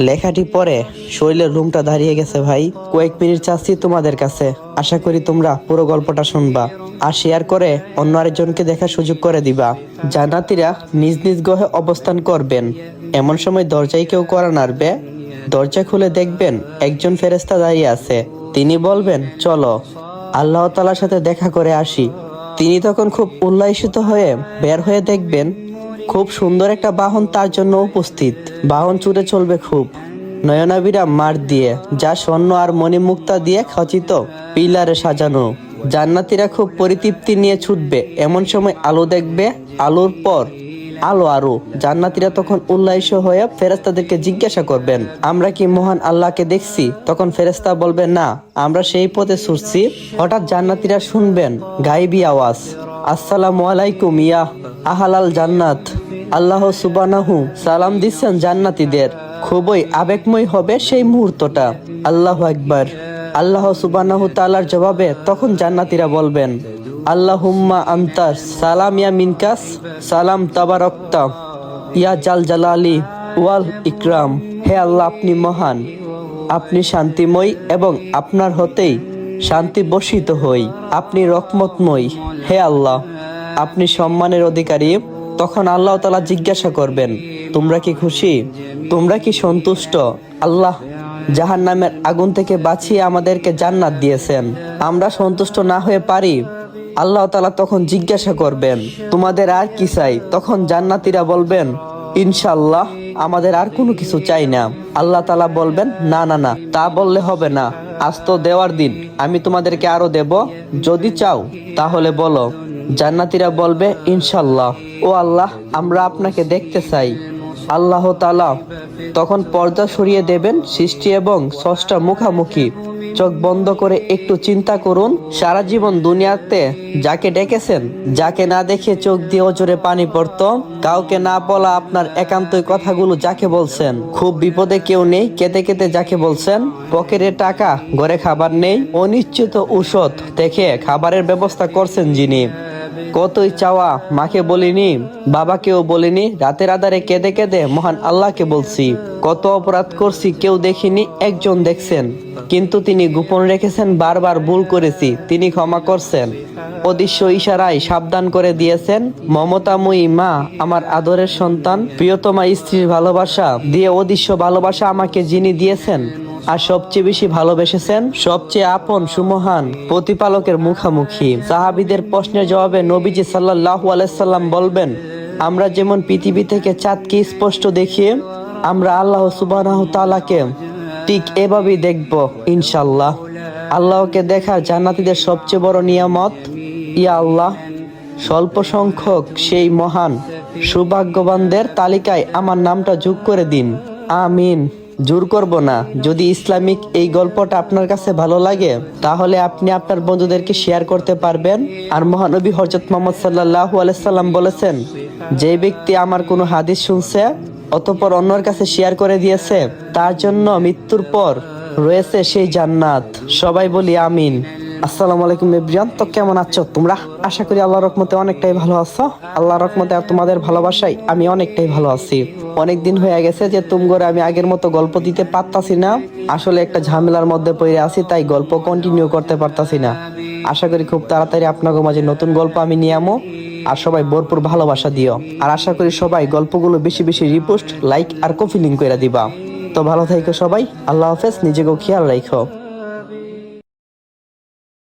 লেখাটি পড়ে শরীরের রুমটা দাঁড়িয়ে গেছে ভাই। কয়েক মিনিট চাচ্ছি তোমাদের কাছে, আশা করি তোমরা পুরো গল্পটা শুনবা আর শেয়ার করে অন্য আরেকজনকে দেখার সুযোগ করে দিবা। জান্নাতীরা নিজ নিজ গ্রহে অবস্থান করবেন। এমন সময় দরজায় কেউ কড়া নাড়বে। দরজা খুলে দেখবেন একজন ফেরেশতা দাঁড়িয়ে আছে। তিনি বলবেন, চলো আল্লাহ তাআলার সাথে দেখা করে আসি। তিনি তখন খুব উল্লাসিত হয়ে বের হয়ে দেখবেন খুব সুন্দর একটা বাহন তার জন্য উপস্থিত। বাহন ছুটে চলবে খুব নয়নাবিরা মার দিয়ে, যা স্বর্ণ আর মণিমুক্তা দিয়ে খচিত, পিলারে সাজানো। জান্নাতীরা খুব পরিতৃপ্তি নিয়ে ছুটবে। এমন সময় আলো দেখবে, আলোর পর আলো আরো। জান্নাতীরা তখন উল্লাসিত হয়ে ফেরেশতাদেরকে জিজ্ঞাসা করবেন, আমরা কি মহান আল্লাহকে দেখছি? তখন ফেরেশতা বলবেন, না, আমরা সেই পথে ছুটছি। হঠাৎ জান্নাতীরা শুনবেন গায়েবী আওয়াজ, আসসালামু আলাইকুম ইয়া আহলাল জান্নাত। আল্লাহ সুবহানাহু সালাম দিচ্ছেন জান্নাতীদের। খুবই আবেগময় হবে সেই মুহূর্তটা। আল্লাহু আকবার। আল্লাহ সুবহানাহু তাআলার জবাবে তখন জান্নাতীরা বলবেন, আল্লাহুম্মা আনতাস সালাম ইয়া মিনকাস সালাম তাবারাকতা ইয়া জাল জালালি ওয়াল ইকরাম। হে আল্লাহ, আপনি মহান, আপনি শান্তিময় এবং আপনার হতেই শান্তি বর্ষিত হই। আপনি রহমতময়, হে আল্লাহ, আপনি সম্মানের অধিকারী। তখন আল্লাহ তাআলা জিজ্ঞাসা করবেন, তোমরা কি খুশি? তোমরা কি সন্তুষ্ট? আল্লাহ জাহান্নামের আগুন থেকে বাঁচিয়ে আমাদেরকে জান্নাত দিয়েছেন। আমরা সন্তুষ্ট না হয়ে পারি? আল্লাহ তাআলা তখন জিজ্ঞাসা করবেন, তোমাদের আর কি চাই? তখন জান্নাতীরা বলবেন, ইনশাআল্লাহ, আমাদের আর কোনো কিছু চাই না। আল্লাহ তাআলা বলবেন, না না না, তা বললে হবে না। আজ তো দেওয়ার দিন, আমি তোমাদেরকে আরো দেব, যদি চাও তাহলে বলো। জান্নাতীরা বলবে, ইনশাআল্লাহ। ও আল্লাহ, আমরা আপনাকে দেখতে চাই। আল্লাহ তাআলা তখন পর্দা সরিয়ে দেবেন। সৃষ্টি এবং স্রষ্টা মুখামুখি। চোখ বন্ধ করে একটু চিন্তা করুন, সারা জীবন দুনিয়াতে যাকে ডেকেছেন, যাকে না দেখে চোখ দিয়ে অজরে পানি পড়তো, কাউকে না বলা আপনার একান্তই কথাগুলো যাকে বলছেন, খুব বিপদে কেউ নেই কেঁদে কেঁদে যাকে বলছেন, পকেটে টাকা ঘরে খাবার নেই, অনিশ্চিত ঔষধ থেকে খাবারের ব্যবস্থা করছেন যিনি, কতই চাওয়া মাকে বলিনি, বাবাকেও বলিনি, রাতের আধারে কেঁদে কেঁদে মহান আল্লাহকে বলছি, কত অপরাধ করছি কেউ দেখিনি, একজন দেখছেন, কিন্তু তিনি গোপন রেখেছেন, বারবার ভুল করেছি, তিনি ক্ষমা করছেন, অদৃশ্য ইশারায় সাবধান করে দিয়েছেন, মমতাময়ী মা আমার আদরের সন্তান, প্রিয়তমা স্ত্রীর ভালোবাসা দিয়ে অদৃশ্য ভালোবাসা আমাকে যিনি দিয়েছেন আর সবচেয়ে বেশি ভালোবেসেছেন, সবচেয়ে আপন সুমহান প্রতিপালকের মুখামুখি। সাহাবীদের প্রশ্নের জবাবে নবীজি সাল্লাল্লাহু আলাইহি সাল্লাম বলবেন, আমরা যেমন পৃথিবী থেকে চাঁদকে স্পষ্ট দেখি, আমরা আল্লাহ সুবহানাহু তাআলাকে ঠিক এভাবেই দেখব ইনশাআল্লাহ। আল্লাহকে দেখার জান্নাতীদের সবচেয়ে বড় নিয়ামত। ইয়া আল্লাহ, স্বল্প সংখ্যক সেই মহান সৌভাগ্যবানদের তালিকায় আমার নামটা যোগ করে দিন, আমিন। জোর করব না। যদি ইসলামিক এই গল্পটা আপনার কাছে ভালো লাগে, তাহলে আপনি আপনার বন্ধুদেরকে শেয়ার করতে পারবেন। আর মহানবী হযরত মুহাম্মদ সাল্লাল্লাহু আলাইহি সাল্লাম বলেছেন, যে ব্যক্তি আমার কোনো হাদিস শুনছে অতঃপর অন্যের কাছে শেয়ার করে দিয়েছে, তার জন্য মৃত্যুর পর রয়েছে সেই জান্নাত। সবাই বলি আমিন। আসসালামু আলাইকুম এভরিওয়ান। তো কেমন আছো তোমরা? আশা করি আল্লাহর রহমতে অনেকটাই ভালো আছো। আল্লাহর রহমতে আর তোমাদের ভালোবাসায় আমি অনেকটাই ভালো আছি। অনেক দিন হয়ে গেছে যে তুমগরে আমি আগের মতো গল্প দিতে পারতাছি না। আসলে একটা ঝামেলার মধ্যে পড়ে আছি, তাই গল্প কন্টিনিউ করতে পারতাছি না। আশা করি খুব তাড়াতাড়ি আপনাদের মাঝে নতুন গল্প আমি নিয়ে আমো। আর সবাই ভরপুর ভালোবাসা দিও। আর আশা করি সবাই গল্পগুলো বেশি বেশি রিপোস্ট, লাইক আর কপি লিঙ্ক করে দিবা। তো ভালো থাকো সবাই। আল্লাহ হাফেজ। নিজেকেও খেয়াল রাখো।